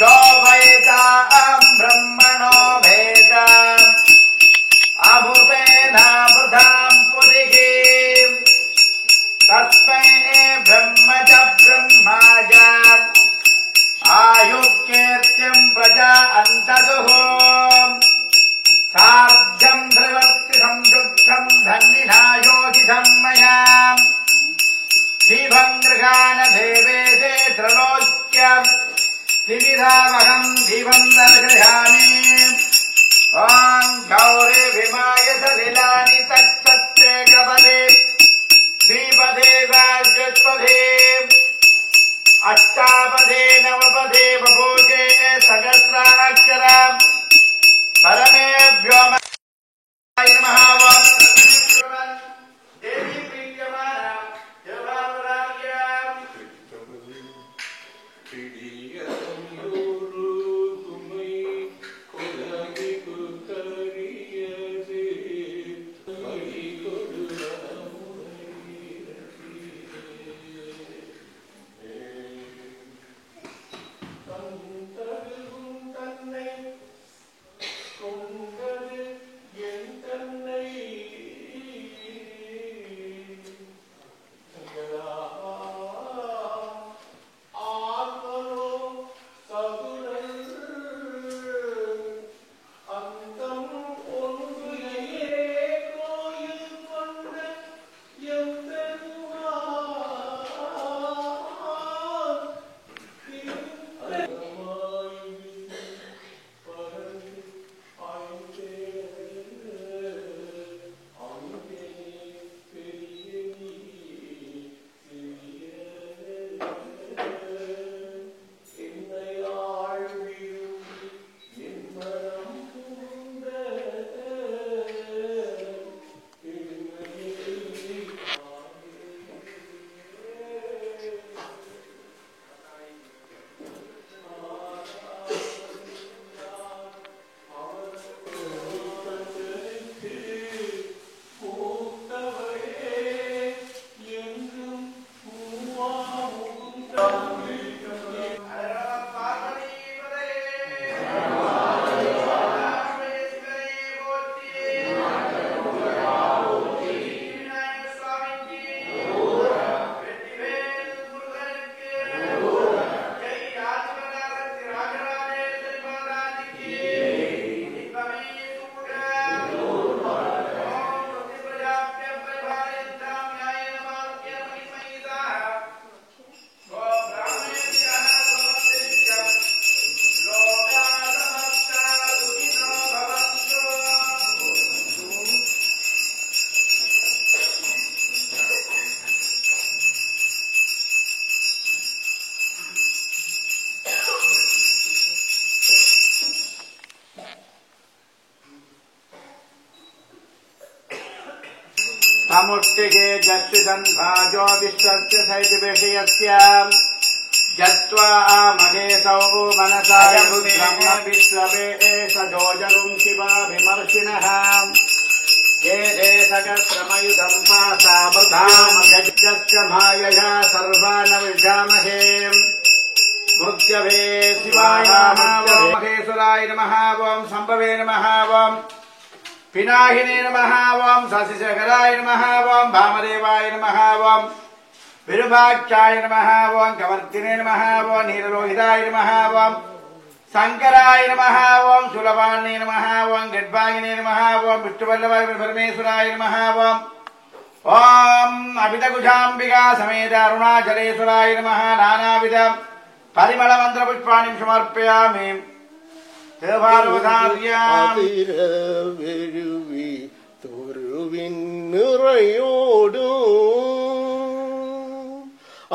दोवैताम् ब्रह्मणो भेदाम् अभुपेनामृताम् पुरिकीम् तस्मै ब्रह्म च ब्रह्माय आयुकीर्तिम् प्रजा अन्तदुः सार्धम् ध्रुवत्ति संयुक्तम् धन्निना योजितम् मया दीपम् गृहाण देवेशे त्रलोक्यम् त्रिविधामहम् दीपम् दर्शयामि ॐ गौरी विमाय सलिलानि तत्तत्तेकपदे द्विपदे वाजस्पदे अष्टापदे नवपदे बभूजे सहस्राक्षरम् परमेभ्यो नमः देवी प्रीत्यमाना देवावराज्ञाम् समुष्टिके जत्तिदन्भाजो विश्वस्य सैतिविषयस्य जत्वा महेशौ मनसाय ब्रह्म विश्ववे सजोजरुं शिवाभिमर्शिनः ये देशगत्रमयुधं पासामृधामगजस्य मायया सर्वान् विजामहे मृत्यवे शिवाय नमः महेश्वराय नमः ओं संभवे नमः ओं पिनाहिने नमः ओं शशिशेखराय नमः ओं भामदेवाय नमः ओं विरूपाक्षाय नमः ओं कवर्तिने नमः ओं नीललोहिताय नमः ओं शंकराय नमः ओं सुलभान्ने नमः ओं गड्भागिने नमः ओं विष्णुवल्लभाय परमेश्वराय नमः ओं अभितकुशाम्बिका समेत अरुणाचलेश्वराय नमः नानाविध परिमल मंत्र पुष्पाणि समर्पयामि வெழுவி தொருவின் நிறையோடு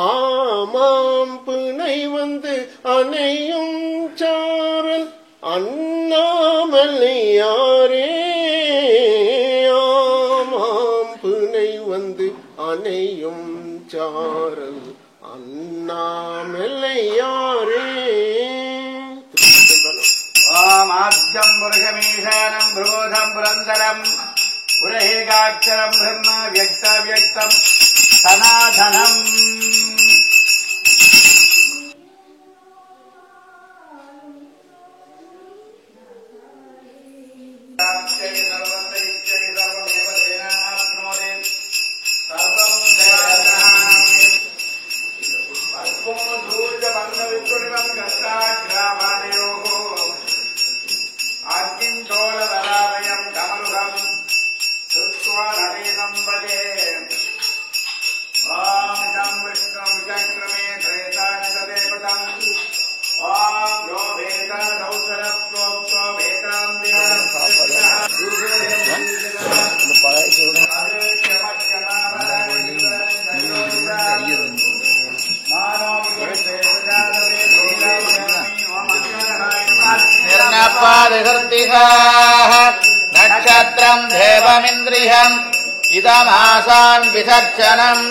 ஆமாம் பிணை வந்து அணையும் சாரல் அண்ணாமலையாரே ஆமாம் பிணை வந்து அணையும் சாரல் அண்ணாமலையாரே ओम आद्यं पुरुषमीशानं भ्रुवोधं पुरन्दरं पुरहेकाक्षरं ब्रह्म व्यक्तं सनातनम् स्वादिहृतिकाः नक्षत्रम् देवमिन्द्रियम् इदमासान् विसर्जनम्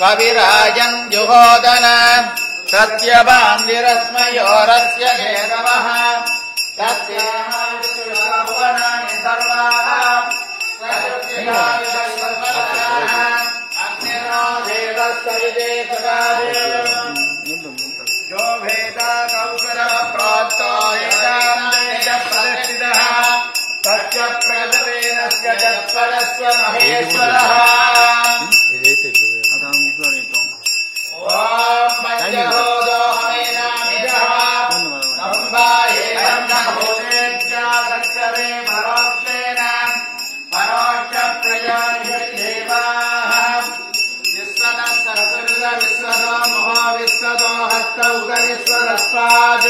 कविराजन् जुहोदन सत्यभान्दिरस्मयोरस्य हेतवः तस्यानि सर्वाः अग्निरो देवस्तविदेशकादे यो भेदा कौशलः प्रोक्तो प्रतिष्ठितः तस्य प्रगतेनस्य जत्परस्य महेश्वरः ओम पंचहोदो हमेनामिदः संभायेनं नभोतेत्या सक्षरे परोक्षेण परोक्ष प्रजाधिदेवाः विश्वतः सरसुर्ग विश्वतो मोह विश्वतो हस्त उद विश्वरस्ताद्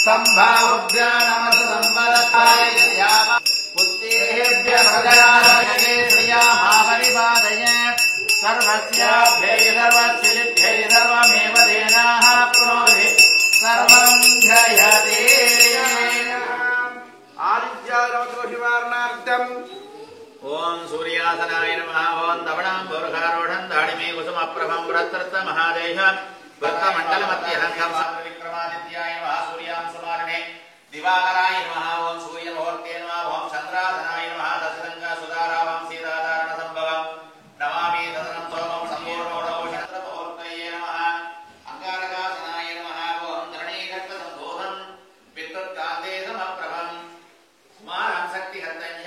सम्भावुभ्यानमस संवदताय याम पुत्रेभ्य भगवानये श्रिया महापरिपादय सर्वस्याभ्यै सर्वस्य सर्वमेव देनाः प्रणोदे सर्वं जयते आदित्यालोकशिवार्णार्थम् ओम सूर्यासनाय नमः ओम दवणाम्बोरुहारोढं दाढिमे कुसुमप्रभं व्रतर्त महादेश व्रतमण्डलमध्यहं विक्रमादित्याय नमः सूर्यां समारणे दिवाकराय नमः ओम सूर्यमुहूर्ते नमः ओम चन्द्रासनाय नमः दशरङ्गा सुधारावां सीताधारण संभवम् नमामि तदनं सोमं सम्पूर्णो चन्द्रमुहूर्तये नमः अंगारकासनाय नमः ओम धरणीघट्ट सम्भोधं विद्युत्कान्ते समप्रभम् कुमारं शक्तिहर्तञ्च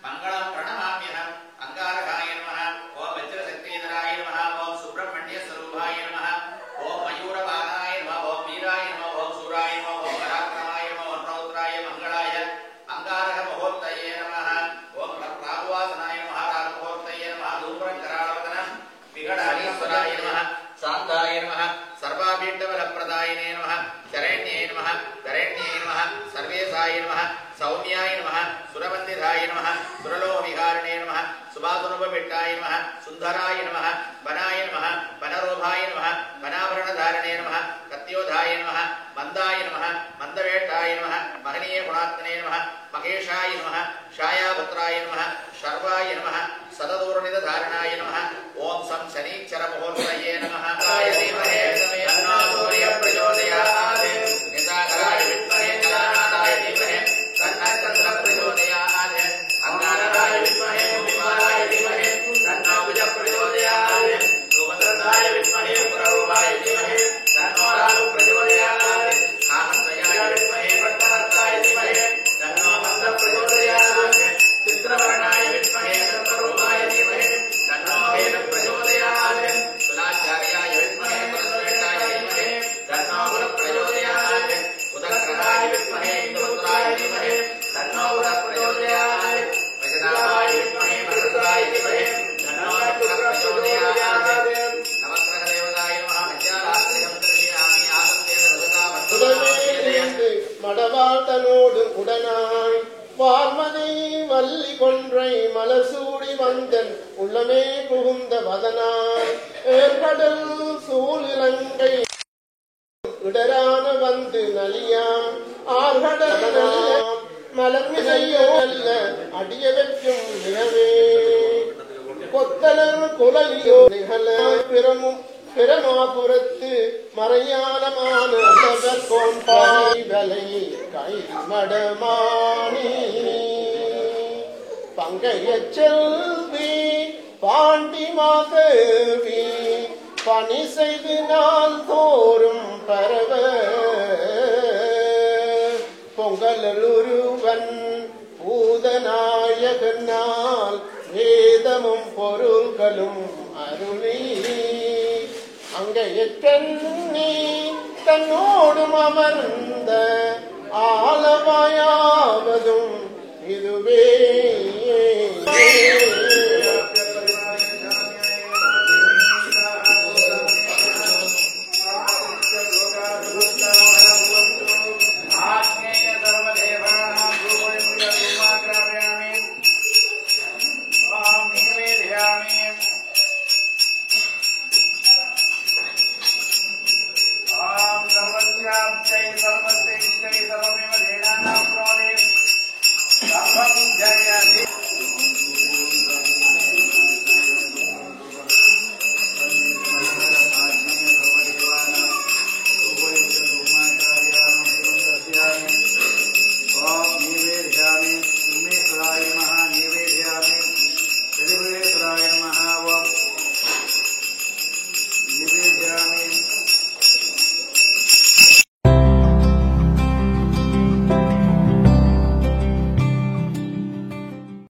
मंगलम प्रणमाम्यहम् अंगारकाय नमः ओम वज्रशक्तिधराय नमः ओम सुब्रह्मण्य स्वरूपाय नमः ओम मयूरवाहनाय नमः ओम वीराय नमः ओम सूराय नमः ओम पराक्रमाय नमः ओम रौद्राय मंगलाय अंगारक मुहूर्तये नमः ओम राहुवासनाय नमः राहुमुहूर्तये नमः धूम्रकराळवदनं विघटालीश्वराय नमः शान्ताय नमः सर्वाभीष्टफलप्रदायिने नमः शरण्ये नमः धरण्ये नमः सर्वेशाय नमः सौम्याय नमः सुरवन्दिताय नमः सुरलोकविहारिणे नमः सुभासुनुपविट्टाय नमः सुन्दराय नमः वनाय नमः वनरोधाय नमः वनाभरणधारिणे नमः कत्योधाय नमः मन्दाय नमः मन्दवेट्टाय नमः महनीय गुणात्मने नमः महेशाय नमः छायापुत्राय नमः शर्वाय नमः सददूर्णितधारणाय नमः ओम सं शनीश्चरमुहूर्तये नमः काय धीमहि तन्नो सूर्यः प्रचोदयात् निशाकराय विद्महे जलानाथाय धीमहि तन्नो चन्द्रः प्रचोदयात् अंगारकाय विद्महे भूमिवाराय धीमहि तन्नो कुजः प्रचोदयात् सुभद्राय विद्महे पुररूपाय धीमहि तन्नो राहुः प्रचोदयात् कामस्तयाय विद्महे भट्टहस्ताय धीमहि तन्नो मन्दः प्रचोदयात् चित्रवर्णाय विद्महे सर्वरूपाय धीमहि तन्नो वेदः प्रचोदयात् तुलाचार्याय विद्महे तुलसीवेट्टाय धीमहि तन्नो गुरुः प्रचोदयात् उदग्रहाय विद्महे इंद्रपुत्राय धीमहि तन्नो गुरुः प्रचोदयात् वज्राय विद्महे भरद्राय धीमहि तन्नो शुक्रः प्रचोदयात् नवग्रहदेवताय नमः विद्यारात्रिं दर्शयामि आसक्तेन रघुनामस्तु மடவாழ்த்தனோடு உடனாய் பார்மதி வள்ளி கொன்றை மலசூடி வந்தன் உள்ளமே புகுந்த வதனாய் ஏற்படல் சூழிலங்கை இடரான வந்து நலியாம் ஆர்கடல் மலர்மிசையோ அல்ல அடிய வைக்கும் நிலவே கொத்தலர் குலலியோ நிகழ பிறமும் பிரமாபுரத்து மறையானமான கோண்பாலை கை மடமானி பங்கைய செல்வி பாண்டி மாதவி பணி செய்து நாள் தோறும் பரவ பொங்கலொருவன் பூதநாயகனால் வேதமும் பொருள்களும் அருளி அங்கையற்றன்னி தன்னோடும் அமர்ந்த ஆலவாயாவதும் இதுவே